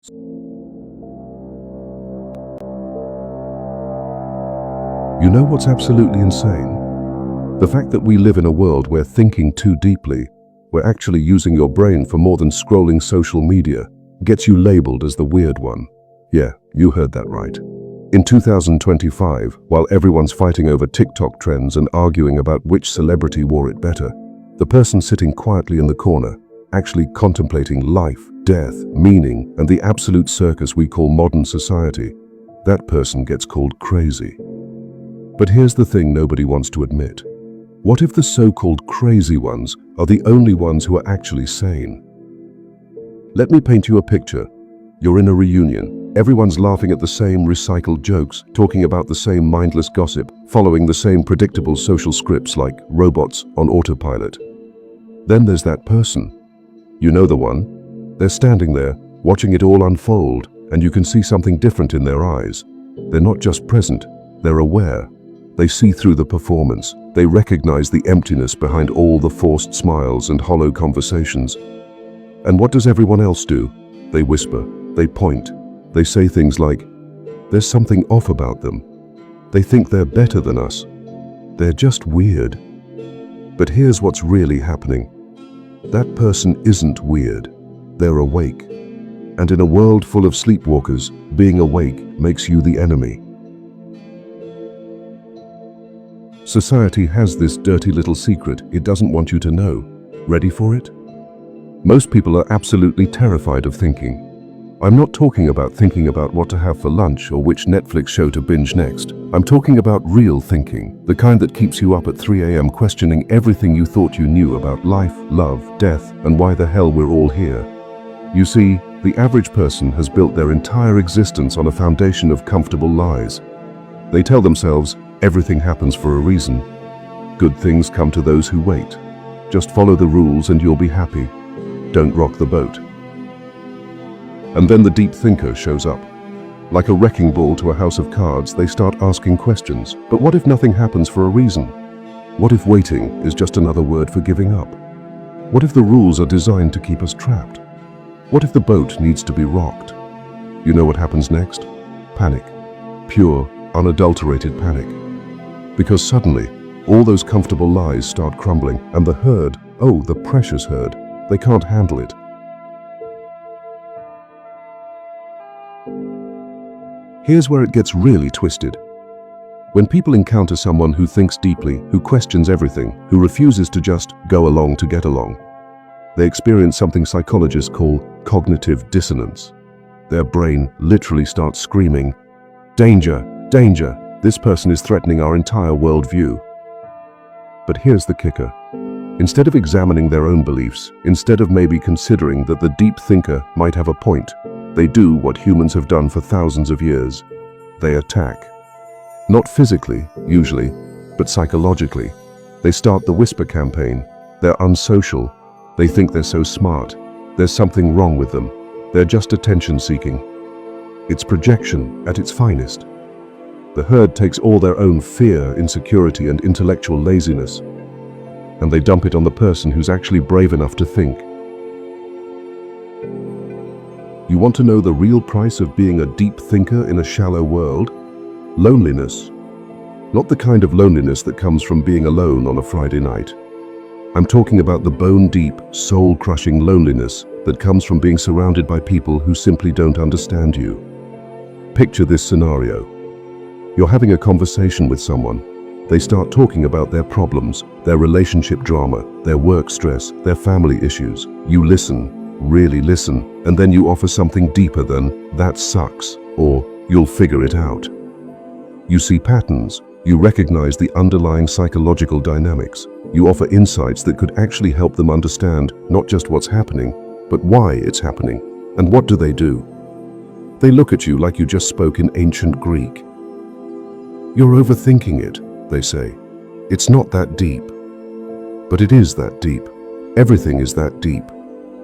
You know what's absolutely insane? The fact that we live in a world where thinking too deeply, where actually using your brain for more than scrolling social media, gets you labeled as the weird one. Yeah, you heard that right. In 2025, while everyone's fighting over TikTok trends and arguing about which celebrity wore it better, the person sitting quietly in the corner, actually contemplating life, death, meaning, and the absolute circus we call modern society, that person gets called crazy. But here's the thing nobody wants to admit. What if the so-called crazy ones are the only ones who are actually sane? Let me paint you a picture. You're in a reunion. Everyone's laughing at the same recycled jokes, talking about the same mindless gossip, following the same predictable social scripts like robots on autopilot. Then there's that person. You know the one. They're standing there, watching it all unfold, and you can see something different in their eyes. They're not just present, they're aware. They see through the performance. They recognize the emptiness behind all the forced smiles and hollow conversations. And what does everyone else do? They whisper, they point, they say things like, "There's something off about them. They think they're better than us. They're just weird." But here's what's really happening. That person isn't weird. They're awake. And in a world full of sleepwalkers, being awake makes you the enemy. Society has this dirty little secret it doesn't want you to know. Ready for it? Most people are absolutely terrified of thinking. I'm not talking about thinking about what to have for lunch or which Netflix show to binge next. I'm talking about real thinking, the kind that keeps you up at 3 a.m. questioning everything you thought you knew about life, love, death, and why the hell we're all here. You see, the average person has built their entire existence on a foundation of comfortable lies. They tell themselves, everything happens for a reason. Good things come to those who wait. Just follow the rules and you'll be happy. Don't rock the boat. And then the deep thinker shows up. Like a wrecking ball to a house of cards, they start asking questions. But what if nothing happens for a reason? What if waiting is just another word for giving up? What if the rules are designed to keep us trapped? What if the boat needs to be rocked? You know what happens next? Panic. Pure, unadulterated panic. Because suddenly, all those comfortable lies start crumbling, and the herd, oh, the precious herd, they can't handle it. Here's where it gets really twisted. When people encounter someone who thinks deeply, who questions everything, who refuses to just go along to get along, they experience something psychologists call cognitive dissonance. Their brain literally starts screaming, "Danger, danger, this person is threatening our entire worldview." But here's the kicker. Instead of examining their own beliefs, instead of maybe considering that the deep thinker might have a point, they do what humans have done for thousands of years. They attack. Not physically, usually, but psychologically. They start the whisper campaign. They're unsocial. They think they're so smart. There's something wrong with them. They're just attention-seeking. It's projection at its finest. The herd takes all their own fear, insecurity, and intellectual laziness, and they dump it on the person who's actually brave enough to think. You want to know the real price of being a deep thinker in a shallow world? Loneliness. Not the kind of loneliness that comes from being alone on a Friday night. I'm talking about the bone-deep, soul-crushing loneliness that comes from being surrounded by people who simply don't understand you. Picture this scenario. You're having a conversation with someone. They start talking about their problems, their relationship drama, their work stress, their family issues. You listen, really listen, and then you offer something deeper than, "That sucks," or "You'll figure it out." You see patterns. You recognize the underlying psychological dynamics. You offer insights that could actually help them understand not just what's happening, but why it's happening. And what do? They look at you like you just spoke in ancient Greek. "You're overthinking it," they say. "It's not that deep." But it is that deep. Everything is that deep.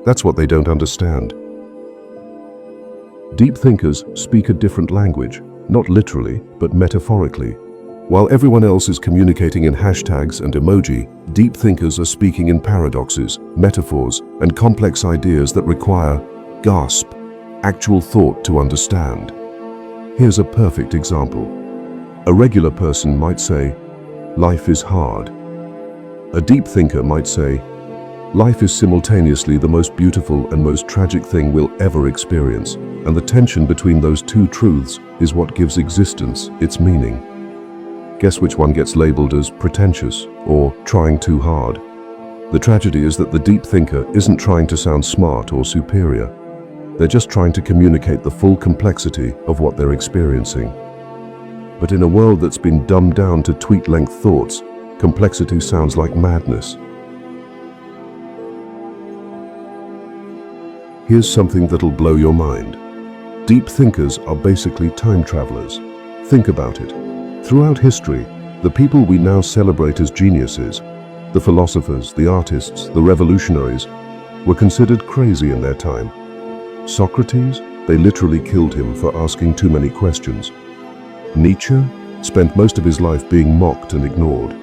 That's what they don't understand. Deep thinkers speak a different language, not literally, but metaphorically. While everyone else is communicating in hashtags and emoji, deep thinkers are speaking in paradoxes, metaphors, and complex ideas that require gasp. actual thought to understand. Here's a perfect example. A regular person might say, "Life is hard." A deep thinker might say, "Life is simultaneously the most beautiful and most tragic thing we'll ever experience, and the tension between those two truths is what gives existence its meaning." Guess which one gets labeled as pretentious or trying too hard? The tragedy is that the deep thinker isn't trying to sound smart or superior. They're just trying to communicate the full complexity of what they're experiencing. But in a world that's been dumbed down to tweet-length thoughts, complexity sounds like madness. Here's something that'll blow your mind. Deep thinkers are basically time travelers. Think about it. Throughout history, the people we now celebrate as geniuses, the philosophers, the artists, the revolutionaries, were considered crazy in their time. Socrates, they literally killed him for asking too many questions. Nietzsche spent most of his life being mocked and ignored.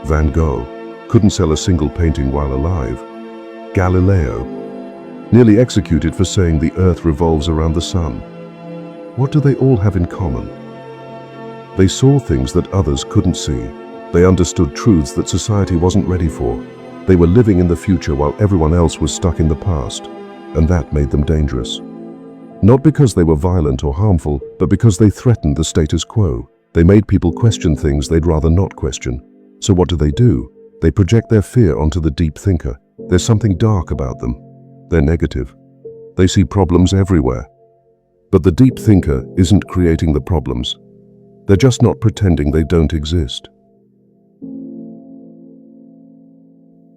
Van Gogh couldn't sell a single painting while alive. Galileo, nearly executed for saying the earth revolves around the sun. What do they all have in common? They saw things that others couldn't see. They understood truths that society wasn't ready for. They were living in the future while everyone else was stuck in the past, and that made them dangerous. Not because they were violent or harmful, but because they threatened the status quo. They made people question things they'd rather not question. So what do? They project their fear onto the deep thinker. There's something dark about them. They're negative. They see problems everywhere. But the deep thinker isn't creating the problems. They're just not pretending they don't exist.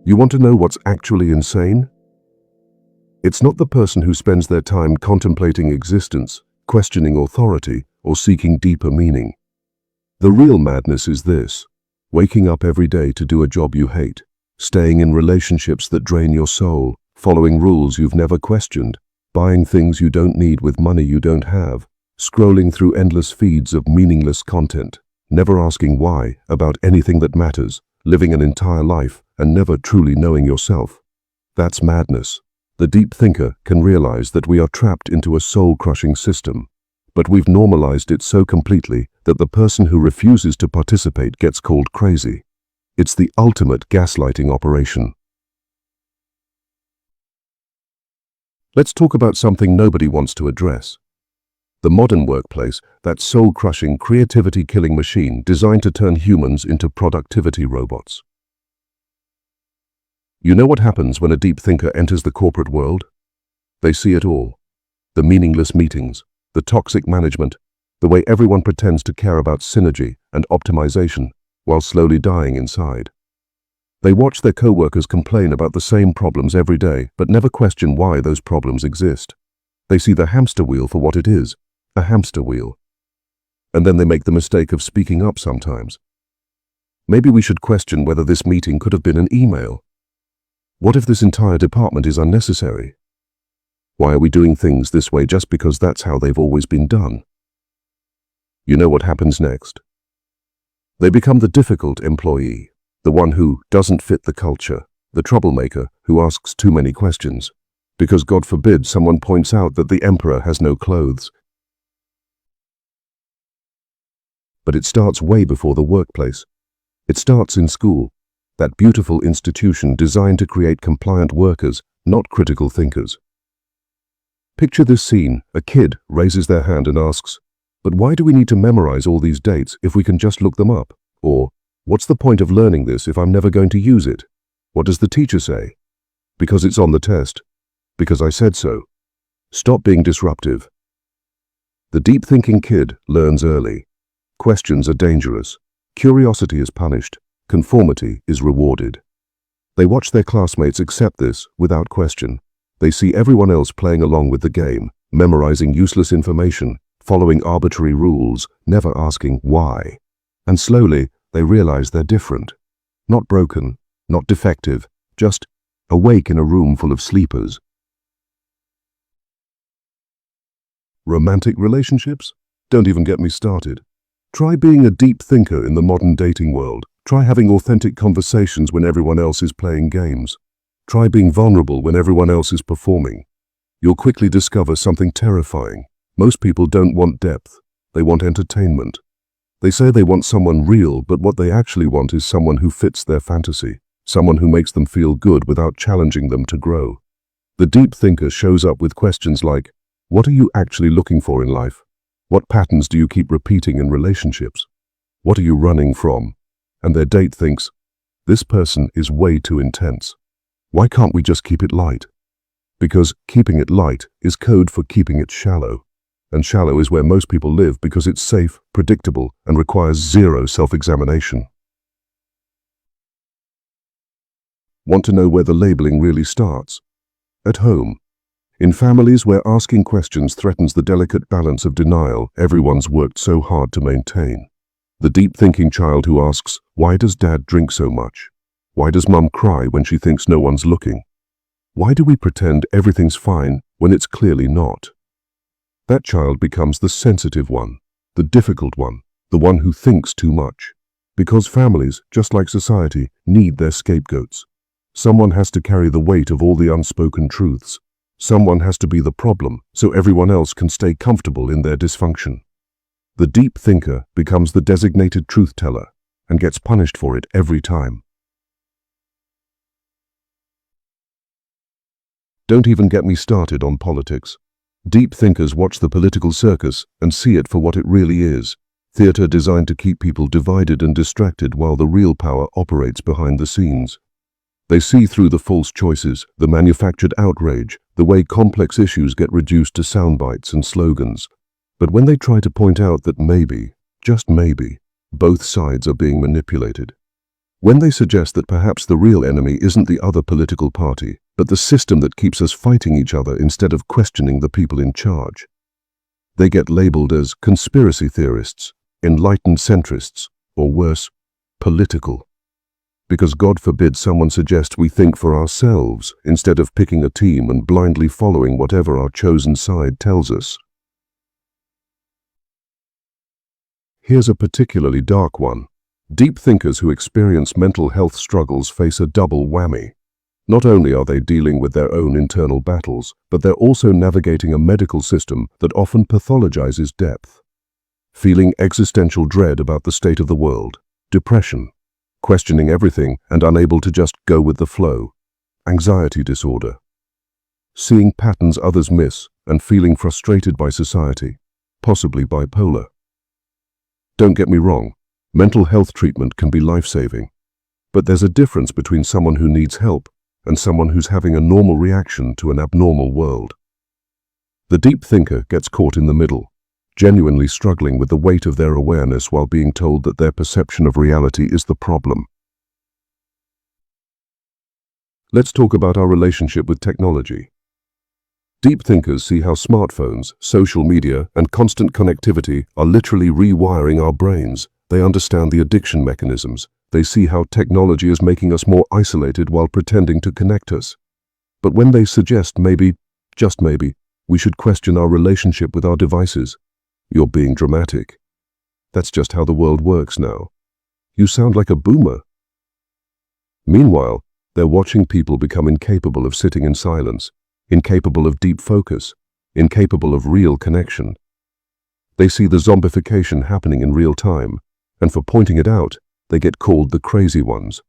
You want to know what's actually insane? It's not the person who spends their time contemplating existence, questioning authority, or seeking deeper meaning. The real madness is this: waking up every day to do a job you hate, staying in relationships that drain your soul, following rules you've never questioned, buying things you don't need with money you don't have, scrolling through endless feeds of meaningless content, never asking why about anything that matters, living an entire life and never truly knowing yourself. That's madness. The deep thinker can realize that we are trapped into a soul-crushing system, but we've normalized it so completely that the person who refuses to participate gets called crazy. It's the ultimate gaslighting operation. Let's talk about something nobody wants to address. The modern workplace, that soul-crushing, creativity-killing machine designed to turn humans into productivity robots. You know what happens when a deep thinker enters the corporate world? They see it all. The meaningless meetings, the toxic management, the way everyone pretends to care about synergy and optimization while slowly dying inside. They watch their co-workers complain about the same problems every day, but never question why those problems exist. They see the hamster wheel for what it is, a hamster wheel. And then they make the mistake of speaking up sometimes. Maybe we should question whether this meeting could have been an email. What if this entire department is unnecessary? Why are we doing things this way just because that's how they've always been done? You know what happens next? They become the difficult employee, the one who doesn't fit the culture, the troublemaker who asks too many questions, because God forbid someone points out that the emperor has no clothes. But it starts way before the workplace. It starts in school, that beautiful institution designed to create compliant workers, not critical thinkers. Picture this scene. A kid raises their hand and asks, "But why do we need to memorize all these dates if we can just look them up?" Or, "What's the point of learning this if I'm never going to use it?" What does the teacher say? "Because it's on the test. Because I said so." Stop being disruptive. The deep-thinking kid learns early. Questions are dangerous. Curiosity is punished. Conformity is rewarded. They watch their classmates accept this without question. They see everyone else playing along with the game, memorizing useless information, following arbitrary rules, never asking why. And slowly, they realize they're different. Not broken, not defective, just awake in a room full of sleepers. Romantic relationships? Don't even get me started. Try being a deep thinker in the modern dating world. Try having authentic conversations when everyone else is playing games. Try being vulnerable when everyone else is performing. you'll quickly discover something terrifying. Most people don't want depth. They want entertainment. They say they want someone real, but what they actually want is someone who fits their fantasy, someone who makes them feel good without challenging them to grow. The deep thinker shows up with questions like, what are you actually looking for in life? What patterns do you keep repeating in relationships? What are you running from? And their date thinks, this person is way too intense. Why can't we just keep it light? Because keeping it light is code for keeping it shallow. And shallow is where most people live because it's safe, predictable, and requires zero self-examination. Want to know where the labeling really starts? At home. In families where asking questions threatens the delicate balance of denial everyone's worked so hard to maintain. The deep-thinking child who asks, why does dad drink so much? Why does mum cry when she thinks no one's looking? Why do we pretend everything's fine when it's clearly not? That child becomes the sensitive one, the difficult one, the one who thinks too much. Because families, just like society, need their scapegoats. Someone has to carry the weight of all the unspoken truths. Someone has to be the problem so everyone else can stay comfortable in their dysfunction. The deep thinker becomes the designated truth teller and gets punished for it every time. Don't even get me started on politics. Deep thinkers watch the political circus and see it for what it really is, theater designed to keep people divided and distracted while the real power operates behind the scenes. They see through the false choices, the manufactured outrage, the way complex issues get reduced to sound bites and slogans. But when they try to point out that maybe, just maybe, both sides are being manipulated, when they suggest that perhaps the real enemy isn't the other political party, but the system that keeps us fighting each other instead of questioning the people in charge, they get labeled as conspiracy theorists, enlightened centrists, or worse, political. Because God forbid someone suggests we think for ourselves instead of picking a team and blindly following whatever our chosen side tells us. Here's a particularly dark one. Deep thinkers who experience mental health struggles face a double whammy. Not only are they dealing with their own internal battles, but they're also navigating a medical system that often pathologizes depth. Feeling existential dread about the state of the world, depression, questioning everything and unable to just go with the flow, anxiety disorder, seeing patterns others miss and feeling frustrated by society, possibly bipolar. Don't get me wrong, mental health treatment can be life-saving, but there's a difference between someone who needs help and someone who's having a normal reaction to an abnormal world. The deep thinker gets caught in the middle, genuinely struggling with the weight of their awareness while being told that their perception of reality is the problem. Let's talk about our relationship with technology. Deep thinkers see how smartphones, social media, and constant connectivity are literally rewiring our brains. They understand the addiction mechanisms. They see how technology is making us more isolated while pretending to connect us. But when they suggest maybe, just maybe, we should question our relationship with our devices, you're being dramatic. That's just how the world works now. You sound like a boomer. Meanwhile, they're watching people become incapable of sitting in silence, incapable of deep focus, incapable of real connection. They see the zombification happening in real time, and for pointing it out, they get called the crazy ones.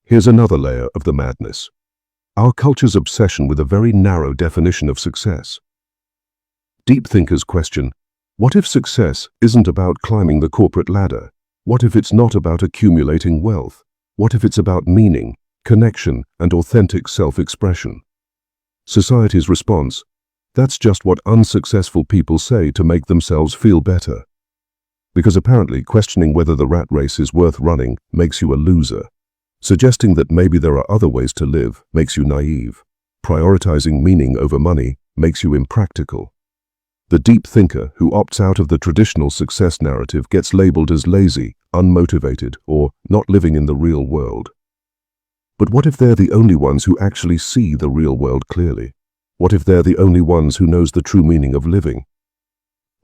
Here's another layer of the madness. Our culture's obsession with a very narrow definition of success. Deep thinkers question, what if success isn't about climbing the corporate ladder? What if it's not about accumulating wealth? What if it's about meaning, connection, and authentic self-expression? Society's response, that's just what unsuccessful people say to make themselves feel better. Because apparently questioning whether the rat race is worth running makes you a loser. Suggesting that maybe there are other ways to live makes you naive. Prioritizing meaning over money makes you impractical. The deep thinker who opts out of the traditional success narrative gets labeled as lazy, unmotivated, or not living in the real world. But what if they're the only ones who actually see the real world clearly? What if they're the only ones who knows the true meaning of living?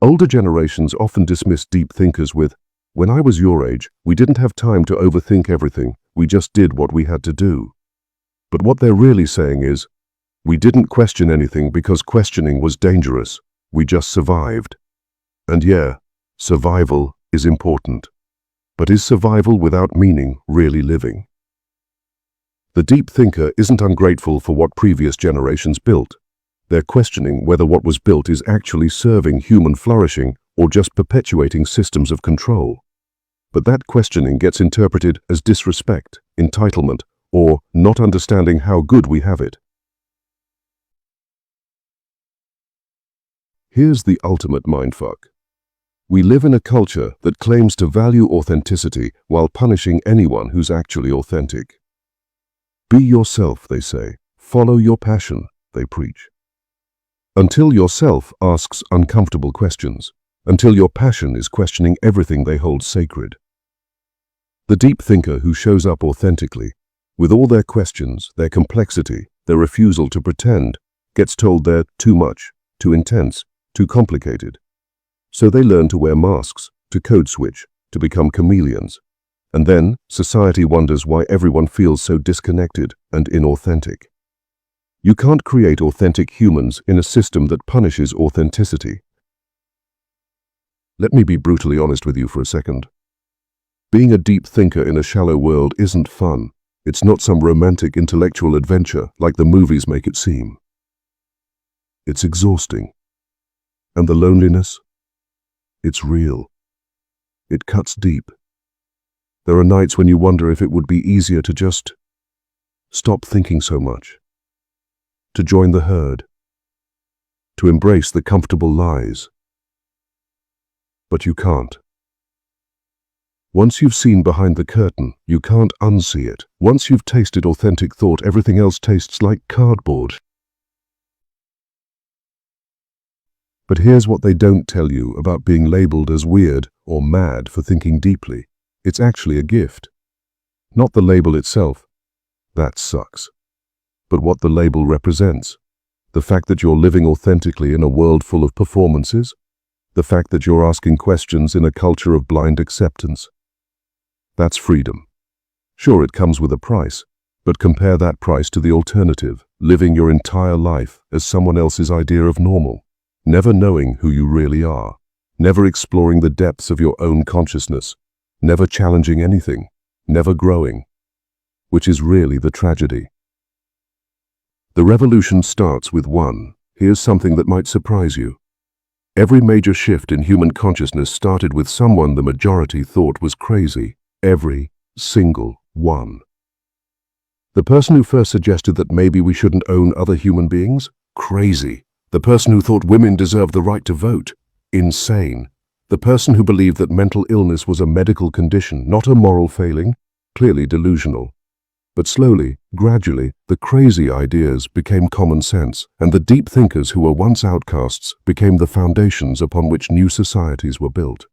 Older generations often dismiss deep thinkers with, "When I was your age, we didn't have time to overthink everything, we just did what we had to do." But what they're really saying is, we didn't question anything because questioning was dangerous. We just survived. And yeah, survival is important. But is survival without meaning really living? The deep thinker isn't ungrateful for what previous generations built. They're questioning whether what was built is actually serving human flourishing or just perpetuating systems of control. But that questioning gets interpreted as disrespect, entitlement, or not understanding how good we have it. Here's the ultimate mindfuck. We live in a culture that claims to value authenticity while punishing anyone who's actually authentic. Be yourself, they say. Follow your passion, they preach. Until yourself asks uncomfortable questions, until your passion is questioning everything they hold sacred. The deep thinker who shows up authentically, with all their questions, their complexity, their refusal to pretend, gets told they're too much, too intense, too complicated. So they learn to wear masks, to code switch, to become chameleons. And then society wonders why everyone feels so disconnected and inauthentic. You can't create authentic humans in a system that punishes authenticity. Let me be brutally honest with you for a second. Being a deep thinker in a shallow world isn't fun. It's not some romantic intellectual adventure like the movies make it seem. It's exhausting. And the loneliness? It's real. It cuts deep. There are nights when you wonder if it would be easier to just stop thinking so much, to join the herd, to embrace the comfortable lies. But you can't. Once you've seen behind the curtain, you can't unsee it. Once you've tasted authentic thought, everything else tastes like cardboard. But here's what they don't tell you about being labeled as weird or mad for thinking deeply. It's actually a gift. Not the label itself. That sucks. But what the label represents. The fact that you're living authentically in a world full of performances. The fact that you're asking questions in a culture of blind acceptance. That's freedom. Sure, it comes with a price, but compare that price to the alternative, living your entire life as someone else's idea of normal, never knowing who you really are, never exploring the depths of your own consciousness, never challenging anything, never growing, which is really the tragedy. The revolution starts with one. Here's something that might surprise you. Every major shift in human consciousness started with someone the majority thought was crazy. Every single one. The person who first suggested that maybe we shouldn't own other human beings? Crazy. The person who thought women deserved the right to vote? Insane. The person who believed that mental illness was a medical condition, not a moral failing? Clearly delusional. But slowly, gradually, the crazy ideas became common sense, and the deep thinkers who were once outcasts became the foundations upon which new societies were built.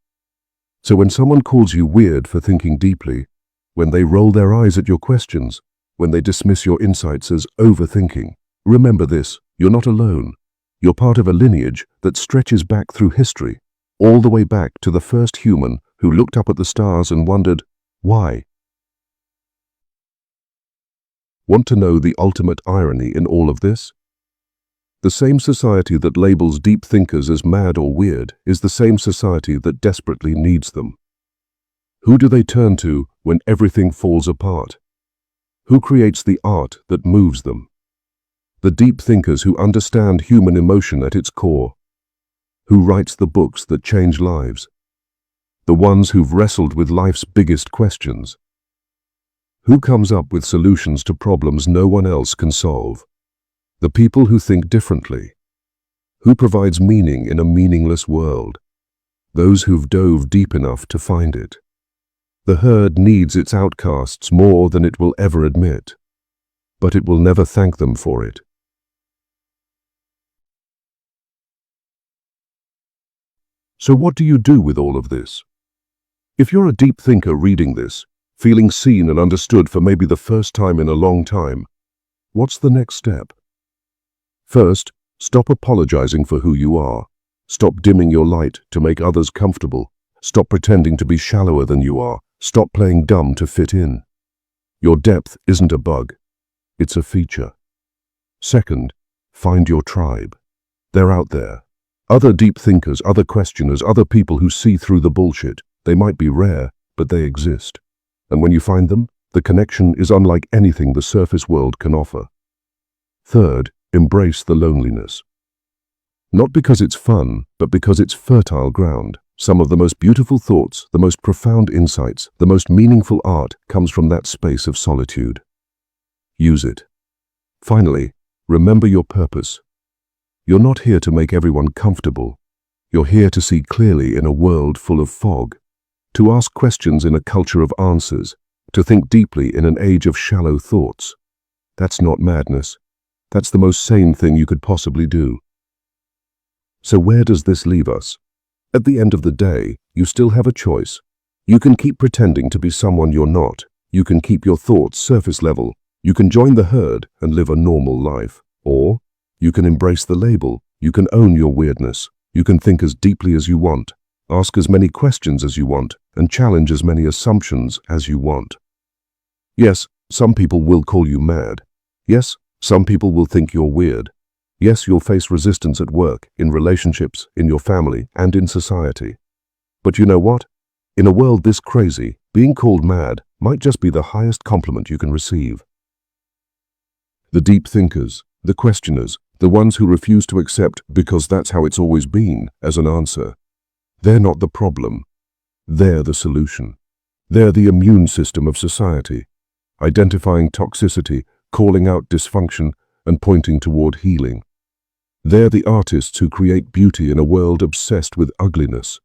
So when someone calls you weird for thinking deeply, when they roll their eyes at your questions, when they dismiss your insights as overthinking, remember this: you're not alone. You're part of a lineage that stretches back through history, all the way back to the first human who looked up at the stars and wondered, why? Want to know the ultimate irony in all of this? The same society that labels deep thinkers as mad or weird is the same society that desperately needs them. Who do they turn to when everything falls apart? Who creates the art that moves them? The deep thinkers who understand human emotion at its core. Who writes the books that change lives? The ones who've wrestled with life's biggest questions. Who comes up with solutions to problems no one else can solve? The people who think differently. Who provides meaning in a meaningless world? Those who've dove deep enough to find it. The herd needs its outcasts more than it will ever admit, but it will never thank them for it. So what do you do with all of this? If you're a deep thinker reading this, feeling seen and understood for maybe the first time in a long time, what's the next step? First, stop apologizing for who you are. Stop dimming your light to make others comfortable. Stop pretending to be shallower than you are. Stop playing dumb to fit in. Your depth isn't a bug. It's a feature. Second, find your tribe. They're out there. Other deep thinkers, other questioners, other people who see through the bullshit. They might be rare, but they exist. And when you find them, the connection is unlike anything the surface world can offer. Third, embrace the loneliness. Not because it's fun, but because it's fertile ground. Some of the most beautiful thoughts, the most profound insights, the most meaningful art comes from that space of solitude. Use it. Finally, remember your purpose. You're not here to make everyone comfortable. You're here to see clearly in a world full of fog, to ask questions in a culture of answers, to think deeply in an age of shallow thoughts. That's not madness. That's the most sane thing you could possibly do. So where does this leave us? At the end of the day, you still have a choice. You can keep pretending to be someone you're not. You can keep your thoughts surface level. You can join the herd and live a normal life. Or you can embrace the label. You can own your weirdness. You can think as deeply as you want, ask as many questions as you want, and challenge as many assumptions as you want. Yes, some people will call you mad. Yes, some people will think you're weird. Yes, you'll face resistance at work, in relationships, in your family, and in society. But you know what? In a world this crazy, being called mad might just be the highest compliment you can receive. The deep thinkers, the questioners, the ones who refuse to accept because that's how it's always been as an answer, they're not the problem. They're the solution. They're the immune system of society, identifying toxicity, calling out dysfunction, and pointing toward healing. They're the artists who create beauty in a world obsessed with ugliness.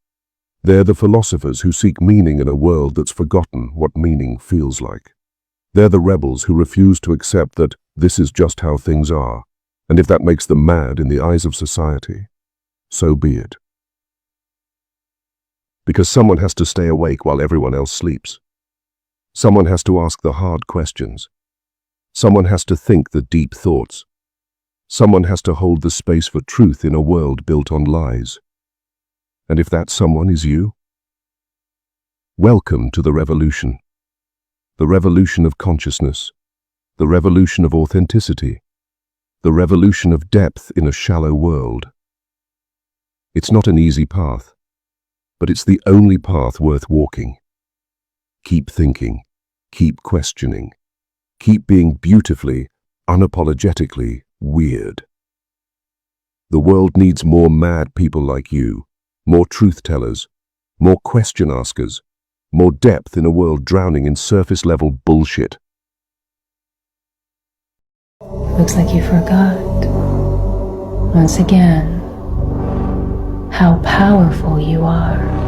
They're the philosophers who seek meaning in a world that's forgotten what meaning feels like. They're the rebels who refuse to accept that this is just how things are, and if that makes them mad in the eyes of society, so be it. Because someone has to stay awake while everyone else sleeps. Someone has to ask the hard questions. Someone has to think the deep thoughts. Someone has to hold the space for truth in a world built on lies. And if that someone is you, welcome to the revolution. The revolution of consciousness. The revolution of authenticity. The revolution of depth in a shallow world. It's not an easy path, but it's the only path worth walking. Keep thinking. Keep questioning. Keep being beautifully, unapologetically weird. The world needs more mad people like you, more truth-tellers, more question-askers, more depth in a world drowning in surface-level bullshit. Looks like you forgot, once again, how powerful you are.